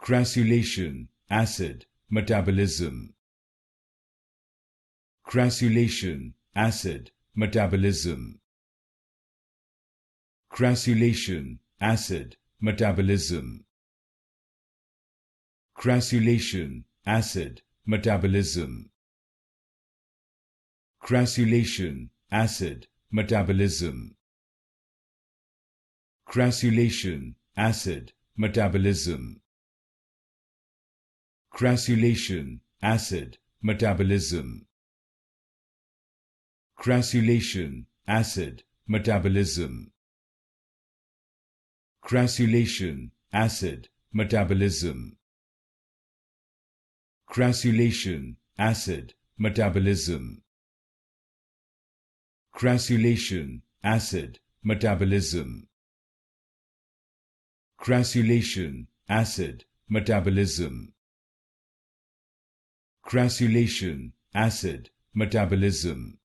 Crassulacean acid metabolism. Crassulacean acid metabolism. Crassulacean acid metabolism. Crassulacean acid metabolism. Crassulacean acid metabolism. Crassulacean acid metabolism. Crassulacean acid metabolism. Crassulacean acid metabolism. Crassulacean acid metabolism. Crassulacean acid metabolism. Crassulacean acid metabolism. Crassulacean acid metabolism. Crassulacean acid metabolism.